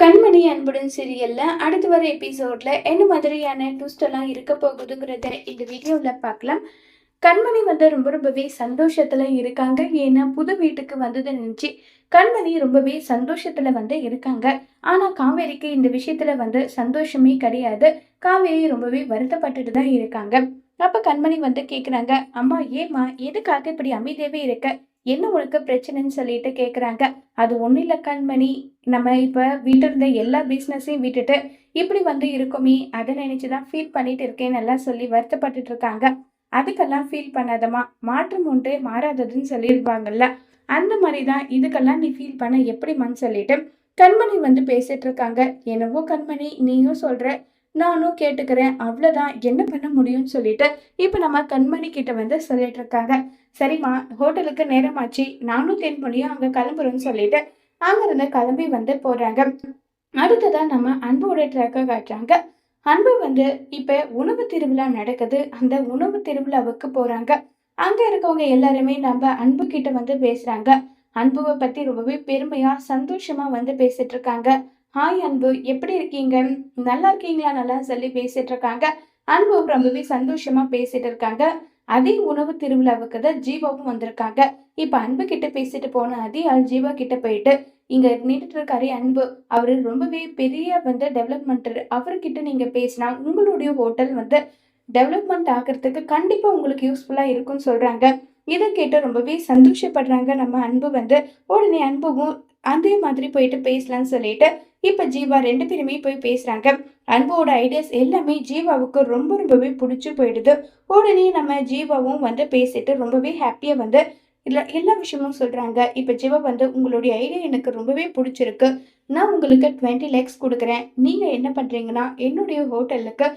கண்மணி அன்புடன் சீரியல்ல அடுத்து வர எபிசோட்ல என்ன மாதிரியான ட்விஸ்ட் எல்லாம் இருக்க போகுதுங்கிறத இந்த வீடியோல பார்க்கலாம். கண்மணி ரொம்பவே சந்தோஷத்துல இருக்காங்க. ஏன்னா புது வீட்டுக்கு வந்ததை நினைச்சு கண்மணி ரொம்பவே சந்தோஷத்துல இருக்காங்க. ஆனா காவேரிக்கு இந்த விஷயத்துல சந்தோஷமே கிடையாது. காவேரி ரொம்பவே வருத்தப்பட்டுட்டு தான் இருக்காங்க. அப்ப கண்மணி கேக்குறாங்க, அம்மா ஏமா எதுக்காக இப்படி அமைதியாவே இருக்க, என்ன உனக்கு பிரச்சனைன்னு சொல்லிட்டு கேக்குறாங்க. அது ஒண்ணும் இல்ல கண்மணி, நம்ம இப்ப வீட்டு இருந்த எல்லா பிசினஸையும் விட்டுட்டு இப்படி இருக்கோமே, அதை நினைச்சுதான் ஃபீல் பண்ணிட்டு இருக்கேன்னு எல்லாம் சொல்லி வருத்தப்பட்டுட்டு இருக்காங்க. அதுக்கெல்லாம் ஃபீல் பண்ணாதம்மா, மாற்றம் ஒன்றே மாறாததுன்னு சொல்லியிருப்பாங்கல்ல, அந்த மாதிரிதான் இதுக்கெல்லாம் நீ ஃபீல் பண்ண எப்படிமான்னு சொல்லிட்டு கண்மணி பேசிட்டு இருக்காங்க. என்னவோ கண்மணி நீயும் சொல்ற, நானும் கேட்டுக்கிறேன், அவ்வளவுதான், என்ன பண்ண முடியும்னு சொல்லிட்டு இப்ப நம்ம கண்மணி கிட்ட சொல்லிட்டு இருக்காங்க. சரிம்மா, ஹோட்டலுக்கு நேரமாச்சு, நானும் தென்பொழியும் அங்க கிளம்புறோம்னு சொல்லிட்டு அங்கிருந்து கிளம்பி போறாங்க. அடுத்ததா நம்ம அன்போட ட்ராக்க காட்டுறாங்க. அன்பு இப்ப உணவு திருவிழா நடக்குது. அந்த உணவு திருவிழாவுக்கு போறாங்க. அங்க இருக்கவங்க எல்லாருமே நம்ம அன்பு கிட்ட பேசுறாங்க. அன்புவை பத்தி ரொம்பவே பெருமையா சந்தோஷமா பேசிட்டு இருக்காங்க. ஹாய் அன்பு, எப்படி இருக்கீங்க, நல்லா இருக்கீங்களா, நல்லா சொல்லி பேசிட்டு இருக்காங்க. அன்பு ரொம்பவே சந்தோஷமா பேசிட்டு இருக்காங்க. அதே உணவு திருவிழாவுக்கு தான் ஜீவாவும் வந்திருக்காங்க. இப்ப அன்பு கிட்ட பேசிட்டு போன அதே ஆள் ஜீவா கிட்ட போயிட்டு, இங்க நின்றுட்டு இருக்காரு அன்பு, அவரு ரொம்பவே பெரிய டெவலப்மெண்ட், அவர்கிட்ட நீங்க பேசினா உங்களுடைய ஹோட்டல் டெவலப்மெண்ட் ஆகிறதுக்கு கண்டிப்பா உங்களுக்கு யூஸ்ஃபுல்லா இருக்கும்னு சொல்றாங்க. இதை கேட்டு ரொம்பவே சந்தோஷப்படுறாங்க நம்ம அன்பு. உடனே அன்புவும் அதே மாதிரி போயிட்டு பேசலாம்னு சொல்லிட்டு இப்ப ஜீவா ரெண்டு பேருமே போய் பேசுறாங்க. அன்போட ஐடியாஸ் எல்லாமே ஜீவாவுக்கு ரொம்பவே பிடிச்சு போயிடுது. உடனே நம்ம ஜீவாவும் பேசிட்டு ரொம்பவே ஹாப்பியா இல்ல எல்லா விஷயமும் சொல்றாங்க. இப்ப ஜீவா உங்களுடைய ஐடியா எனக்கு ரொம்பவே பிடிச்சிருக்கு, நான் உங்களுக்கு 20 lakhs கொடுக்குறேன். நீங்க என்ன பண்றீங்கன்னா என்னுடைய ஹோட்டலுக்கு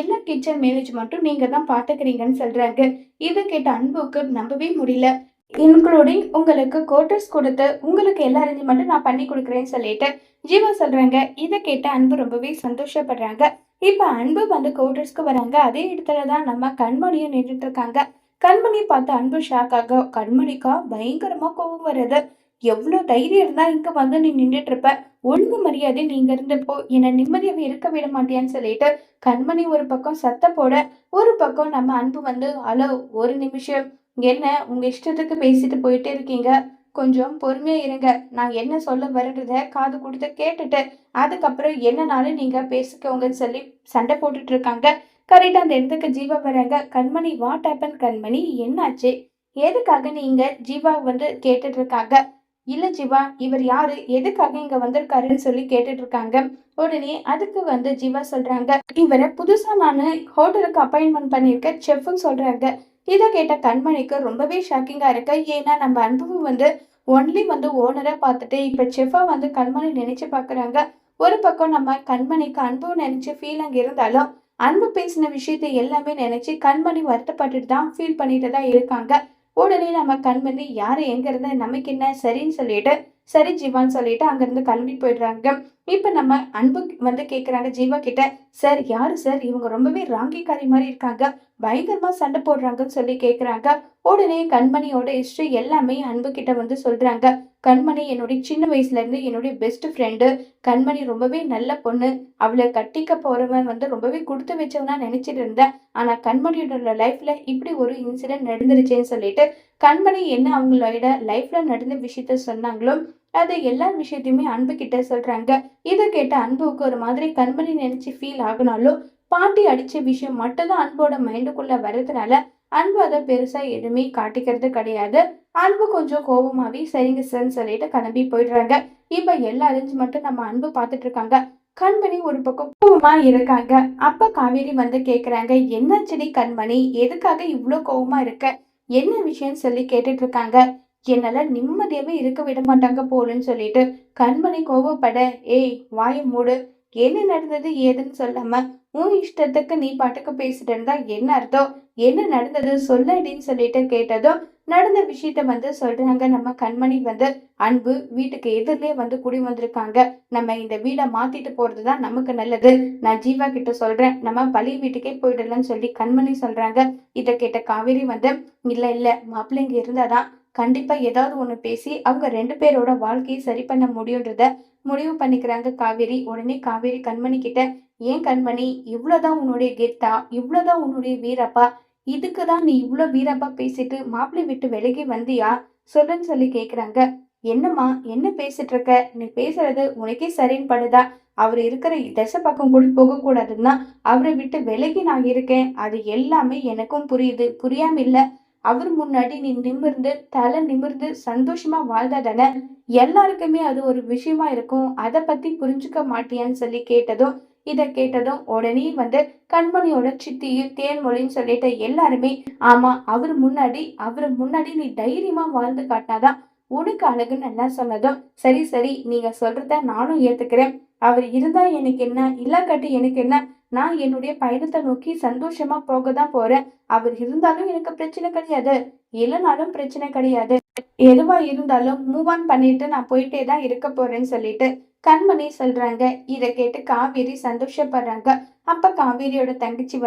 எல்லா கிச்சன் மேனேஜ்மெண்ட்டும் நீங்க தான் பாத்துக்கிறீங்கன்னு சொல்றாங்க. இதை கேட்ட அன்புக்கு நம்பவே முடியல. இன்க்ளூடிங் உங்களுக்கு குவார்டர்ஸ் கொடுத்து உங்களுக்கு எல்லா அரேஞ்ச்மெண்ட்டும் நான் பண்ணி கொடுக்குறேன்னு சொல்லிட்டு ஜீவா சொல்றாங்க. இதை கேட்ட அன்பு ரொம்பவே சந்தோஷப்படுறாங்க. இப்ப அன்பு குவார்டர்ஸ்க்கு வராங்க. அதே இடத்துலதான் நம்ம கண்மணியும் நின்றுட்டு இருக்காங்க. கண்மணி பார்த்து அன்பு ஷாக் ஆக, கண்மணிக்கா பயங்கரமா கோவம் வருது. எவ்வளவு தைரியம் இருந்தா இங்க நீ நின்றுட்டு இருப்ப, ஒழுங்கு மரியாதை நீங்க இருந்தப்போ என்ன நிம்மதியாவே இருக்க விட மாட்டியான்னு சொல்லிட்டு கண்மணி ஒரு பக்கம் சத்த போட, ஒரு பக்கம் நம்ம அன்பு ஹலோ, ஒரு நிமிஷம், என்ன உங்க இஷ்டத்துக்கு பேசிட்டு போயிட்டே இருக்கீங்க, கொஞ்சம் பொறுமையா இருங்க, நான் என்ன சொல்ல வரன்றத காது கொடுத்து கேட்டுட்டு அதுக்கப்புறம் என்னனாலும் நீங்க பேசிக்கோங்கன்னு சொல்லி சண்டை போட்டுட்டு இருக்காங்க. கரெக்டா அந்த இடத்துக்கு ஜீவா வராங்க. கண்மணி, வாட் ஹேப்பன் கண்மணி, என்னாச்சு, எதுக்காக நீங்க ஜீவா கேட்டுட்டு இருக்காங்க. இல்ல ஜீவா, இவர் யாரு, எதுக்காக இங்க வந்திருக்காருன்னு சொல்லி கேட்டுட்டு இருக்காங்க. உடனே அதுக்கு ஜீவா சொல்றாங்க, இவரை புதுசா நானு ஹோட்டலுக்கு அப்பாயின்மெண்ட் பண்ணிருக்க செஃப்னு சொல்றாங்க. இதை கேட்ட கண்மணிக்கு ரொம்பவே ஷாக்கிங்கா இருக்கு. ஏன்னா நம்ம அனுபவம் ஒன்லி ஓனரா பார்த்துட்டு இப்ப செஃபா கண்மணி நினைச்சு பாக்குறாங்க. ஒரு பக்கம் நம்ம கண்மணிக்கு அன்பும் நினைச்சு ஃபீலிங் இருந்தாலும் அன்பு பேசின விஷயத்தை எல்லாமே நினைச்சு கண்மணி வருத்தப்பட்டுட்டு தான் ஃபீல் பண்ணிட்டு தான் இருக்காங்க. உடனே நம்ம கண்மணி, யாரு எங்க இருந்தா நமக்கு என்ன, சரின்னு சொல்லிட்டு சரி ஜீவான்னு சொல்லிட்டு அங்கிருந்து கிளம்பி போயிடுறாங்க. இப்ப நம்ம அன்பு கேக்குறாங்க ஜீவா கிட்ட, சார் யாரு சார் இவங்க, ரொம்பவே ராங்கிக்காரி மாதிரி இருக்காங்க, பயங்கரமா சண்டை போடுறாங்கன்னு சொல்லி கேக்குறாங்க. உடனே கண்மணியோட ஹிஸ்டரி எல்லாமே அன்பு கிட்ட சொல்றாங்க. கண்மணி என்னுடைய சின்ன வயசுல இருந்து என்னுடைய பெஸ்ட் ஃப்ரெண்டு, கண்மணி ரொம்பவே நல்ல பொண்ணு, அவளை கட்டிக்க போறவன் ரொம்பவே கொடுத்து வச்சவனா நினைச்சிட்டு இருந்தேன். ஆனா கண்மணியோட லைஃப்ல இப்படி ஒரு இன்சிடென்ட் நடந்துருச்சேன்னு சொல்லிட்டு கண்மணி என்ன அவங்களோட லைஃப்ல நடந்த விஷயத்த சொன்னாங்களோ அது எல்லா விஷயத்தையுமே அன்பு கிட்ட சொல்றாங்க. இதை கேட்ட அன்புக்கு ஒரு மாதிரி கண்மணி நினைச்சு ஃபீல் ஆகுனாலும் பாட்டி அடிச்ச விஷயம் மட்டும்தான் அன்போட மைண்டுக்குள்ள வர்றதுனால அன்பு அதை பெருசா எதுவுமே காட்டிக்கிறது கிடையாது. அன்பு கொஞ்சம் கோபமாவே சரிங்க சார்ன்னு சொல்லிட்டு கிளம்பி போயிடுறாங்க. இப்ப எல்லா அரேஞ்ச்மெண்ட்டும் நம்ம அன்பு பார்த்துட்டு இருக்காங்க. கண்மணி ஒரு பக்கம் கோவமா இருக்காங்க. அப்ப காவேரி கேக்குறாங்க, என்னாச்சடி கண்மணி, எதுக்காக இவ்ளோ கோவமா இருக்க, என்ன விஷயம் சொல்லி கேட்டுட்டு இருக்காங்க. என்னால நிம்மதியாவே இருக்க விட மாட்டாங்க போலன்னு சொல்லிட்டு கண்மணி கோவப்பட, ஏய் வாய மூடு, என்ன நடந்தது ஏதுன்னு சொல்லாம உன் இஷ்டத்துக்கு நீ பாட்டுக்கு பேசிட்டு இருந்தா என்ன அர்த்தம், என்ன நடந்தது சொல்லடின்னு சொல்லிட்டு கேட்டதும் நடந்த விஷயத்த சொல்றாங்க. நம்ம கண்மணி அன்பு வீட்டுக்கு எதிரிலே குடி வந்திருக்காங்க, நம்ம இந்த வீடை மாத்திட்டு போறதுதான் நமக்கு நல்லது, நான் ஜீவா கிட்ட சொல்றேன், நம்ம பழைய வீட்டுக்கே போயிடலாம்னு சொல்லி கண்மணி சொல்றாங்க. இதை கேட்ட காவேரி இல்ல இல்ல, மாப்பிள்ளைங்க இருந்தாதான் கண்டிப்பா ஏதாவது ஒண்ணு பேசி அவங்க 2 பேரோட வாழ்க்கையை சரி பண்ண முடியுன்றத முடிவு பண்ணிக்கிறாங்க காவேரி. உடனே காவேரி கண்மணி கிட்ட, "ஏன் கண்மணி, இவ்வளோதான் உன்னுடைய கெத்தா? இவ்வளோதான் உன்னுடைய வீரப்பா? இதுக்கு தான் நீ இவ்ளோ வீரப்பா பேசிட்டு மாப்பிள்ளை விட்டு விலகி வந்தியா? சொல்லுன்னு" சொல்லி கேக்குறாங்க. "என்னம்மா, என்ன பேசிட்டு இருக்க? நீ பேசுறது உனக்கே சரின்னு படுதா? அவரு இருக்கிற திசை பக்கம் கூட போகக்கூடாதுன்னு தான் அவரை விட்டு விலகி நான் இருக்கேன். அது எல்லாமே எனக்கும் புரியுது. புரியாம இல்ல. அவர் முன்னாடி நீ நிமிர்ந்து, தலை நிமிர்ந்து சந்தோஷமா வாழ்ந்தா தானே எல்லாருக்குமே அது ஒரு விஷயமா இருக்கும். அத பத்தி புரிஞ்சுக்க மாட்டியான்னு சொல்லி கேட்டதும், இத கேட்டதும் உடனே கண்மணியோட சித்தியும், தேன்மொழின்னு சொல்லிட்டு எல்லாருமே, ஆமா, அவரு முன்னாடி நீ தைரியமா வாழ்ந்து காட்டினாதான் உனக்கு அழகுன்னு எல்லாம் சொன்னதும், சரி சரி, நீங்க சொல்றத நானும் ஏத்துக்கிறேன். அவர் இருந்தா எனக்கு என்ன? இல்லாக்காட்டி எனக்கு என்ன? நான் என்னுடைய பயணத்தை நோக்கி சந்தோஷமா போக தான் போறேன். அவர் இருந்தாலும் எனக்கு பிரச்சனை கிடையாது. இல்லைனாலும் பிரச்சனை கிடையாது. எதுவா இருந்தாலும் மூவ் ஆன் பண்ணிட்டு நான் போயிட்டே தான் இருக்க போறேன்னு சொல்லிட்டு கண்மணி சொல்றாங்க. இத கேட்டு காவேரி சந்தோஷப்படுறாங்க. அப்ப காவேரியோட தங்கச்சி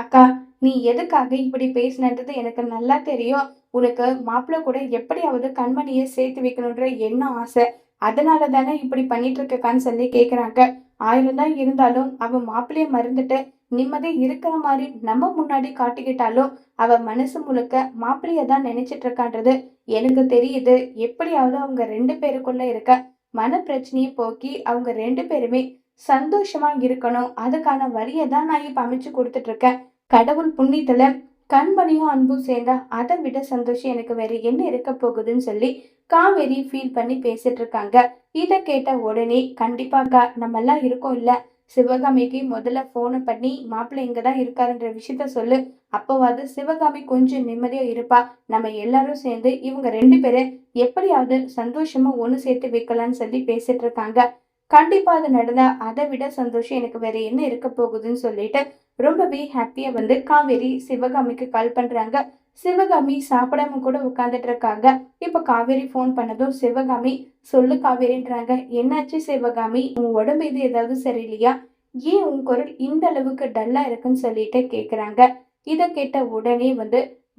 அக்கா, நீ எதுக்காக இப்படி பேசினது எனக்கு நல்லா தெரியும். உனக்கு மாப்பிள்ளை கூட எப்படியாவது கண்மணிய சேர்த்து வைக்கணுன்ற எண்ணம் ஆசை. அதனால தானே இப்படி பண்ணிட்டு இருக்கக்கான்னு சொல்லி கேக்குறாங்க. 1000 தான் இருந்தாலும் அவ மாப்பிள்ளைய மறந்துட்டு நிம்மதி இருக்கிற மாதிரி நம்ம முன்னாடி காட்டிக்கிட்டாலும் அவ மனசு முழுக்க மாப்பிள்ளைய தான் நினைச்சிட்டு இருக்கான்றது எனக்கு தெரியுது. எப்படியாவது அவங்க 2 பேருக்குள்ள இருக்க மன பிரச்சனையை போக்கி அவங்க 2 பேருமே சந்தோஷமா இருக்கணும். அதுக்கான வழியை தான் நான் இப்ப அமைச்சு கொடுத்துட்டு இருக்கேன். கடவுள் புண்ணியத்துல கண்மணியும் அன்பும் சேர்ந்தா அதை விட சந்தோஷம் எனக்கு வேற என்ன இருக்க போகுதுன்னு சொல்லி காவேரி ஃபீல் பண்ணி பேசிட்டு இருக்காங்க. இத கேட்ட உடனே, கண்டிப்பாக்கா, நம்ம எல்லாம் இருக்கோம் இல்ல, சிவகாமிக்கு முதல்ல போனை பண்ணி மாப்பிள்ளை இங்கதான் இருக்காருன்ற விஷயத்த சொல்லு. அப்பவாது சிவகாமி கொஞ்சம் நிம்மதியா இருப்பா. நம்ம எல்லாரும் சேர்ந்து இவங்க 2 பேரும் எப்படியாவது சந்தோஷமா ஒண்ணு சேர்த்து வைக்கலாம்னு சொல்லி பேசிட்டு இருக்காங்க. கண்டிப்பா அது நடந்தா அதை விட சந்தோஷம் எனக்கு வேற என்ன இருக்க போகுதுன்னு சொல்லிட்டு ரொம்பவே ஹாப்பியா காவேரி சிவகாமிக்கு கால் பண்றாங்க. சிவகாமி சாப்பிடாம கூட உட்கார்ந்துட்டு இருக்காங்க. இப்ப காவேரி போன் பண்ணதும் சிவகாமி, சொல்லு காவேரின்றாங்க. என்னாச்சு சிவகாமி, உன் உடம்பு இது ஏதாவது சரியில்லையா? ஏன் உன் குரல் இந்த அளவுக்கு டல்லா இருக்குன்னு சொல்லிட்டு கேக்குறாங்க. இத கேட்ட உடனே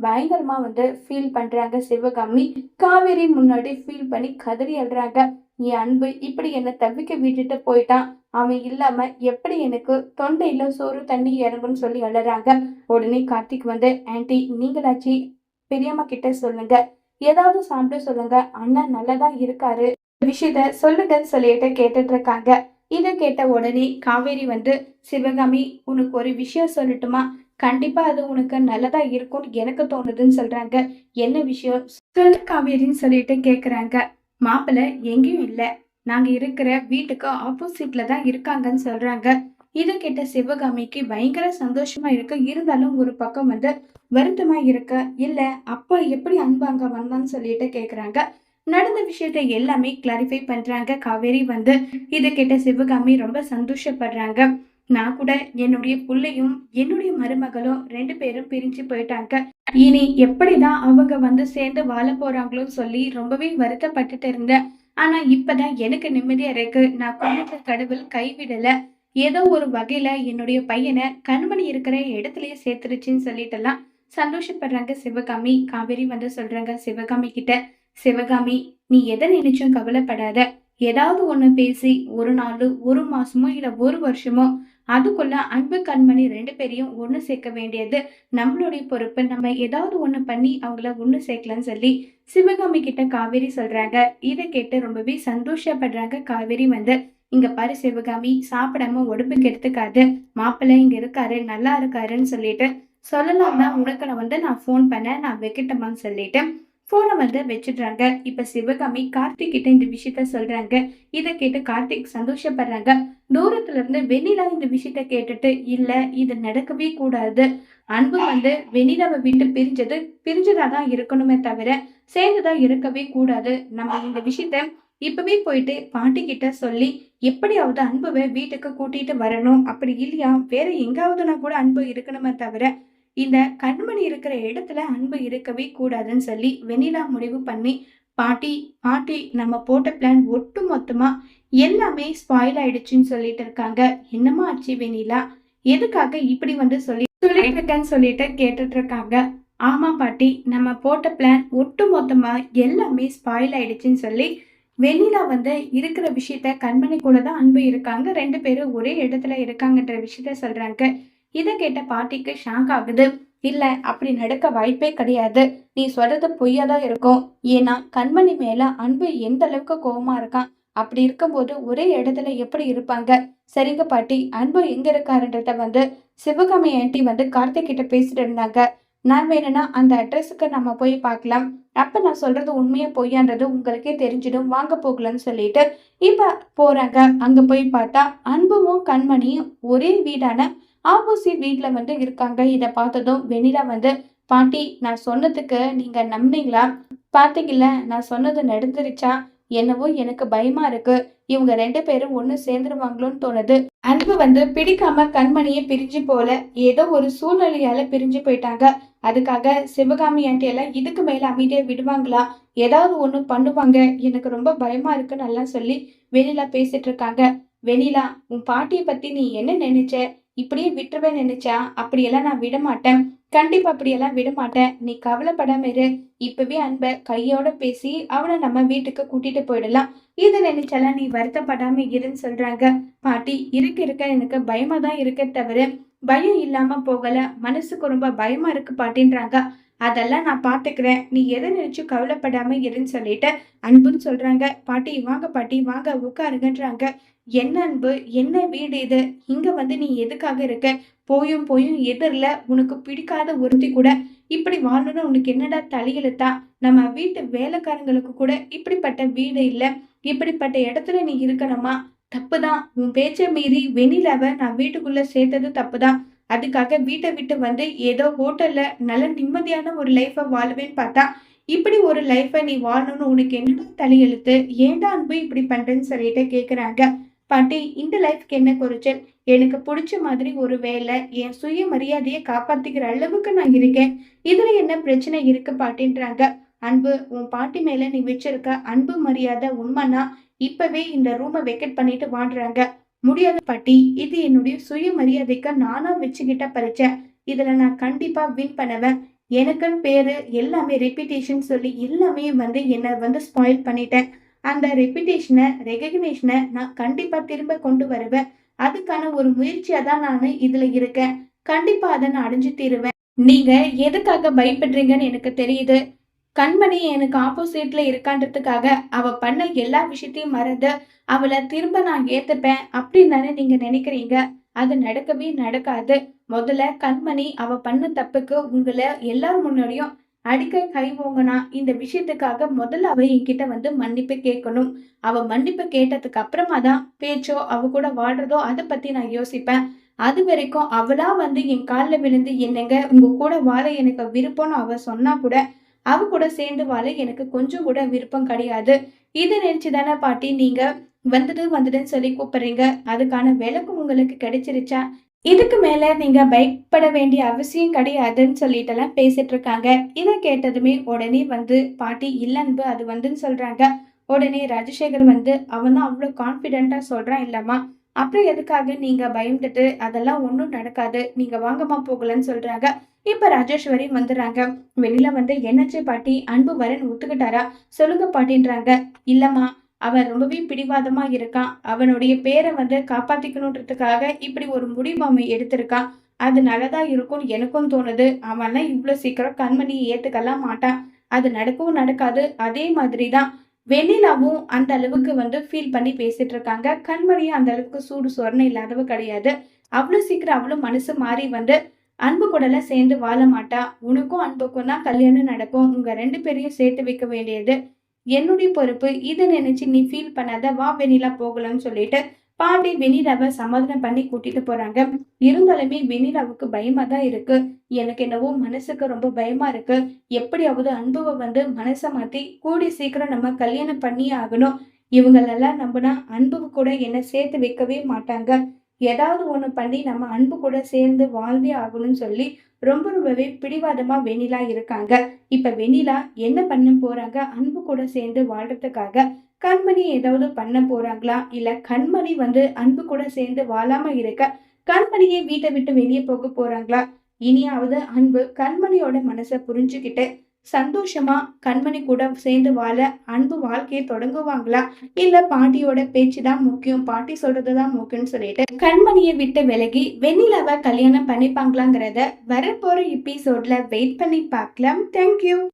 பயங்கரமா ஃபீல் பண்றாங்க சிவகாமி. காவேரி முன்னாடி ஃபீல் பண்ணி கதறி அழுறாங்க. என் அன்பு இப்படி என்ன தவிக்க விட்டுட்டு போயிட்டான். அவன் இல்லாம எப்படி எனக்கு தொண்டையில சோறு தண்ணி இறங்கும்னு சொல்லி அழுறாங்க. உடனே கார்த்திக் ஆன்ட்டி, நீங்களாச்சு பெரியம்மா கிட்ட சொல்லுங்க, ஏதாவது சாப்பிட சொல்லுங்க, அண்ணன் நல்லதா இருக்காரு, விஷயத்த சொல்லுங்கன்னு சொல்லிட்டு கேட்டுட்டு இருக்காங்க. இத கேட்ட உடனே காவேரி சிவகாமி, உனக்கு ஒரு விஷயம் சொல்லட்டுமா? கண்டிப்பா அது உனக்கு நல்லதா இருக்கும்னு எனக்கு தோணுதுன்னு சொல்றாங்க. என்ன விஷயம் சொல்லு காவேரின்னு சொல்லிட்டு கேக்குறாங்க. மாப்பிள்ள எங்கேயும் இல்ல, நாங்க இருக்கிற வீட்டுக்கு ஆப்போசிட்ல தான் இருக்காங்கன்னு சொல்றாங்க. இத கேட்ட சிவகாமிக்கு பயங்கர சந்தோஷமா இருக்கு. இருந்தாலும் ஒரு பக்கம் வருத்தமா இருக்க. இல்ல, அப்ப எப்படி அன்பு அங்க வந்தான்னு சொல்லிட்டு கேக்குறாங்க. நடந்த விஷயத்த எல்லாமே கிளாரிஃபை பண்றாங்க காவேரி. இத கேட்ட சிவகாமி ரொம்ப சந்தோஷப்படுறாங்க. நான் கூட என்னுடைய புள்ளையும் என்னுடைய மருமகளும் 2 பேரும் பிரிஞ்சு போயிட்டாங்க. இனி எப்படிதான் அவங்க சேர்ந்து வாழ போறாங்களோன்னு சொல்லி ரொம்பவே வருத்தப்பட்டுட்டு இருந்தேன். ஆனா இப்பதான் எனக்கு நிம்மதியா இருக்கு. நான் குடும்பத்தை கடவுள் கைவிடல. ஏதோ ஒரு வகையில என்னுடைய பையனை கண்மணி இருக்கிற இடத்துலயே சேர்த்துருச்சுன்னு சொல்லிட்டுலாம் சந்தோஷப்படுறாங்க சிவகாமி. காவேரி சொல்றாங்க சிவகாமி கிட்ட, சிவகாமி, நீ எதை நினைச்சும் கவலைப்படாத. ஏதாவது ஒண்ணு பேசி ஒரு நாள், ஒரு மாசமோ இல்ல ஒரு வருஷமோ அதுக்குள்ள அன்பு கண்மணி 2 பேரையும் ஒண்ணு சேர்க்க வேண்டியது நம்மளுடைய பொறுப்பு. நம்ம ஏதாவது ஒண்ணு பண்ணி அவங்கள ஒண்ணு சேர்க்கலாம்னு சொல்லி சிவகாமி கிட்ட காவேரி சொல்றாங்க. இதை கேட்டு ரொம்பவே சந்தோஷப்படுறாங்க காவேரி. இங்க பாரு சிவகாமி, சாப்பிடாம உடம்புக்கு எடுத்துக்காது, மாப்பிள்ளை இங்க இருக்காரு, நல்லா இருக்காருன்னு சொல்லிட்டு சொல்லலாம் தான் உனக்கு நான் போன் பண்ணேன், நான் வைக்கட்டுமான்னு சொல்லிட்டு போனை வச்சிடுறாங்க. இப்ப சிவகாமி கார்த்திக் கிட்ட இந்த விஷயத்த சொல்றாங்க. இத கேட்டு கார்த்திக் சந்தோஷப்படுறாங்க. தூரத்துல இருந்து வெண்ணிலா இந்த விஷயத்த கேட்டுட்டு, இல்ல, இது நடக்கவே கூடாது. அன்பு வெண்ணிலாவை விட்டு பிரிஞ்சதாதான் இருக்கணுமே தவிர சேர்ந்துதான் இருக்கவே கூடாது. நம்ம இந்த விஷயத்த இப்பவே போயிட்டு பாட்டி கிட்ட சொல்லி எப்படியாவது அன்புவை வீட்டுக்கு கூட்டிட்டு வரணும். அப்படி இல்லையா வேற எங்காவதுனா கூட அன்பு இருக்கணுமே தவிர இந்த கண்மணி இருக்கிற இடத்துல அன்பு இருக்கவே கூடாதுன்னு சொல்லி வெண்ணிலா முடிவு பண்ணி, பாட்டி பாட்டி, நம்ம போட்ட பிளான் ஒட்டு மொத்தமா எல்லாமே ஸ்பாயில் ஆயிடுச்சுன்னு சொல்லிட்டு இருக்காங்க. என்னமா ஆச்சு வெண்ணிலா, எதுக்காக இப்படி சொல்லிட்டு இருக்கேன்னு சொல்லிட்டு கேட்டுட்டு இருக்காங்க. ஆமா பாட்டி, நம்ம போட்ட பிளான் ஒட்டு மொத்தமா எல்லாமே ஸ்பாயில் ஆயிடுச்சுன்னு சொல்லி வெண்ணிலா இருக்கிற விஷயத்த கண்மணி கூட தான் அன்பு இருக்காங்க. 2 பேரும் ஒரே இடத்துல இருக்காங்கன்ற விஷயத்த சொல்றாங்க. இத கேட்ட பாட்டிக்கு ஷாக் ஆகுது. இல்ல, அப்படி நடக்க வாய்ப்பே கிடையாது. நீ சொல்றது பொய்யா தான் இருக்கும். ஏன்னா கண்மணி மேல அன்பு எந்த அளவுக்கு கோவமா இருக்கான். அப்படி இருக்கும்போது ஒரே இடத்துல எப்படி இருப்பாங்க? சரிங்க பாட்டி, அன்பு எங்க இருக்காருன்றத சிவகாமி ஆன்ட்டி கார்த்திக் கிட்ட பேசிட்டு இருந்தாங்க. நான் வேணும்னா அந்த அட்ரஸுக்கு நம்ம போய் பார்க்கலாம். அப்ப நான் சொல்றது உண்மையா பொய்யான்றது உங்களுக்கே தெரிஞ்சிடும். வாங்க போகலாம்னு சொல்லிட்டு இப்ப போறாங்க. அங்க போய் பார்த்தா அன்புவும் கண்மணியும் ஒரே வீடான ஆப்போசிட் வீட்ல இருக்காங்க. இத பார்த்ததும் வெண்ணிலா பாட்டி, நான் சொன்னதுக்கு நீங்க நம்புனீங்களா? பாத்தீங்கல்ல, நான் சொன்னது நடந்துருச்சா? என்னவோ எனக்கு பயமா இருக்கு. இவங்க 2 பேரும் ஒண்ணு சேர்ந்துருவாங்களோன்னு தோணுது. அன்பு பிடிக்காம கண்மணிய பிரிஞ்சு போல, ஏதோ ஒரு சூழ்நிலையால பிரிஞ்சு போயிட்டாங்க. அதுக்காக சிவகாமி ஆண்டி எல்லாம் இதுக்கு மேல அமைதியா விடுவாங்களா? ஏதாவது ஒண்ணு பண்ணுவாங்க. எனக்கு ரொம்ப பயமா இருக்குன்னு எல்லாம் சொல்லி வெண்ணிலா பேசிட்டு இருக்காங்க. வெண்ணிலா, உன் பாட்டிய பத்தி நீ என்ன நினைச்ச? இப்படியே விட்டுருவேன்னு நினைச்சா? அப்படியெல்லாம் நான் விட மாட்டேன். கண்டிப்பா அப்படியெல்லாம் விட மாட்டேன். நீ கவலைப்படாம இரு. இப்பவே அன்ப கையோட பேசி அவனை நம்ம வீட்டுக்கு கூட்டிட்டு போயிடலாம். இதை நினைச்சாலாம் நீ வருத்தப்படாம இருன்னு சொல்றாங்க. பாட்டி, இருக்க இருக்க எனக்கு பயமா தான் இருக்கே தவிர பயம் இல்லாம போகல. மனசுக்கு ரொம்ப பயமா இருக்கு பாட்டின்றாங்க. அதெல்லாம் நான் பாத்துக்கிறேன். நீ எதை நினைச்சும் கவலைப்படாம இருன்னு சொல்லிட்டு அன்புன்னு சொல்றாங்க. பாட்டி வாங்க, பாட்டி வாங்க உட்காருங்கன்றாங்க. என்ன அன்பு, என்ன வீடு இது? இங்க நீ எதுக்காக இருக்க? போயும் போயும் எதிர்ல உனக்கு பிடிக்காத ஒருத்தி கூட இப்படி வாழணும்னு உனக்கு என்னடா தலையெழுத்தா? நம்ம வீட்டு வேலைக்காரங்களுக்கு கூட இப்படிப்பட்ட வீடு இல்ல. இப்படிப்பட்ட இடத்துல நீ இருக்கணுமா? தப்புதான். உன் பேச்ச மீறி வெண்ணிலாவ நான் வீட்டுக்குள்ள சேர்த்தது தப்புதான். அதுக்காக வீட்டை விட்டு ஏதோ ஹோட்டல்ல நல்ல நிம்மதியான ஒரு லைஃப வாழுவேன்னு பார்த்தா, இப்படி ஒரு லைஃப நீ வாழணும்னு உனக்கு என்னடா தலையெழுத்து? ஏன்டா அன்பு இப்படி பண்றேன்னு சொல்லிட்டு கேக்குறாங்க. பாட்டி, இந்த லைஃப்க்கு என்ன குறைச்சல்? எனக்கு புடிச்ச மாதிரி ஒரு வேலை, என் சுயமரியாதைய காப்பாத்திக்கிற அளவுக்கு நான் இருக்கேன். இதுல என்ன பிரச்சனை இருக்கு பாட்டின்றாங்க. அன்பு, உன் பாட்டி மேல நீ வச்சிருக்க அன்பு மரியாதை உண்மைன்னா இப்பவே இந்த ரூம வெக்கேட் பண்ணிட்டு வாங்குறாங்க. முடியாது பாட்டி, இது என்னுடைய சுயமரியாதைக்கு நானா வச்சுக்கிட்ட பரீட்சை. இதுல நான் கண்டிப்பா வின் பண்ணுவேன். எனக்குன்னு பேரு எல்லாமே ரெப்யூட்டேஷன் சொல்லி எல்லாமே என்ன ஸ்பாயில் பண்ணிட்டேன். அந்த ரெப்யூட்டேஷன, ரெகக்னேஷன நான் கண்டிப்பா திரும்ப கொண்டு வருவேன். அதுக்கான ஒரு முயற்சியா தான் நானு இதுல இருக்கேன். கண்டிப்பா அத நான் அடைஞ்சு தீருவேன். நீங்க எதுக்காக பயப்படுறீங்கன்னு எனக்கு தெரியுது. கண்மணி எனக்கு ஆப்போசிட்ல இருக்கான்றதுக்காக அவ பண்ண எல்லா விஷயத்தையும் மறந்து அவள திரும்ப நான் ஏத்துப்பேன் அப்படின்னு தானே நீங்க நினைக்கிறீங்க. அது நடக்கவே நடக்காது. முதல்ல கண்மணி அவ பண்ண தப்புக்கு உங்களை எல்லார் முன்னாடியும் அடிக்க கை ஓங்கனா இந்த விஷயத்துக்காக முதல்ல அவ என்கிட்ட மன்னிப்பு கேட்கணும். அவ மன்னிப்பு கேட்டதுக்கு அப்புறமா தான் பேச்சோ அவ கூட வாழ்றதோ அதை பத்தி நான் யோசிப்பேன். அது வரைக்கும் அவளா என் காலில் விழுந்து என்னங்க உங்க கூட வாழ எனக்கு விருப்பம்னு அவ சொன்னா கூட அவ கூட சேர்ந்து வாழ எனக்கு கொஞ்சம் கூட விருப்பம் கிடையாது. இதை நினைச்சுதானே பாட்டி நீங்க வந்துடுன்னு சொல்லி கூப்பிடுறீங்க. அதுக்கான விளக்கம் உங்களுக்கு கிடைச்சிருச்சா? இதுக்கு மேல நீங்க பயப்பட வேண்டிய அவசியம் கிடையாதுன்னு சொல்லிட்டுலாம் பேசிட்டு இருக்காங்க. இதை கேட்டதுமே உடனே பாட்டி இல்ல அன்பு, அது சொல்றாங்க. உடனே ராஜசேகர் அவன் தான் அவ்வளவு கான்பிடென்டா சொல்றான் இல்லம்மா, அப்புறம் எதுக்காக நீங்க பயந்துட்டு? அதெல்லாம் ஒண்ணும் நடக்காது. நீங்க வாங்கம்மா போகலன்னு சொல்றாங்க. இப்ப ராஜேஸ்வரி வந்துடுறாங்க. வெளியில என்னாச்சு பாட்டி, அன்பு வரேன்னு ஒத்துக்கிட்டாரா? சொல்லுங்க பாட்டின்றாங்க. இல்லம்மா, அவன் ரொம்பவே பிடிவாதமா இருக்கான். அவனுடைய பேரை காப்பாத்திக்கணுன்றதுக்காக இப்படி ஒரு முடிவு அவன் எடுத்திருக்கான். அது நல்லதா இருக்கும்னு எனக்கும் தோணுது. அவன்லாம் இவ்வளவு சீக்கிரம் கண்மணியை ஏத்துக்கலாம் மாட்டான். அது நடக்கவும் நடக்காது. அதே மாதிரிதான் வெண்ணிலாவும் அந்த அளவுக்கு ஃபீல் பண்ணி பேசிட்டு இருக்காங்க. கண்மணியும் அந்த அளவுக்கு சூடு சொரணை இல்லாதவ கிடையாது. அவ்வளவு சீக்கிரம் அவளும் மனசு மாறி அன்பு கூடலாம் சேர்ந்து வாழ மாட்டா. உனக்கும் அன்புக்கும் தான் கல்யாணம் நடக்கும். உங்க 2 பேரையும் சேர்த்து வைக்க வேண்டியது என்னுடைய பொறுப்பு. இதை நினைச்சு நீ ஃபீல் பண்ணாத. வா வெண்ணிலா போகலாம்னு சொல்லிட்டு பாண்டி வெண்ணிலாவை சமாதானம் பண்ணி கூட்டிட்டு போறாங்க. இருந்தாலுமே வெண்ணிலாவுக்கு பயமா தான் இருக்கு. எனக்கு என்னவோ மனசுக்கு ரொம்ப பயமா இருக்கு. எப்படியாவது அன்புவை மனசை மாத்தி கூடி சீக்கிரம் நம்ம கல்யாணம் பண்ணியே ஆகணும். இவங்களெல்லாம் நம்பினா அன்பு கூட என்ன சேர்த்து வைக்கவே மாட்டாங்க. ஏதாவது ஒண்ணு பண்ணி நம்ம அன்பு கூட சேர்ந்து வாழ்ந்தே ஆகணும்னு சொல்லி ரொம்பவே பிடிவாதமா வெண்ணிலா இருக்காங்க. இப்ப வெண்ணிலா என்ன பண்ண போறாங்க? அன்பு கூட சேர்ந்து வாழ்றதுக்காக கண்மணி ஏதாவது பண்ண போறாங்களா? இல்ல கண்மணி அன்பு கூட சேர்ந்து வாழாம இருக்க கண்மணியே வீட்டை விட்டு வெளியே போக போறாங்களா? இனியாவது அன்பு கண்மணியோட மனசை புரிஞ்சுக்கிட்டு சந்தோஷமா கண்மணி கூட சேர்ந்து வாழ அன்பு வாழ்க்கையை தொடங்குவாங்களா, இல்ல பாட்டியோட பேச்சு தான் முக்கியம், பாட்டி சொல்றதுதான் முக்கியம்னு சொல்லிட்டு கண்மணியை விட்டு விலகி வெண்ணிலாவை கல்யாணம் பண்ணிப்பாங்களாங்கிறத வரப்போற எபிசோட்ல வெயிட் பண்ணி பார்க்கலாம். தேங்க்யூ.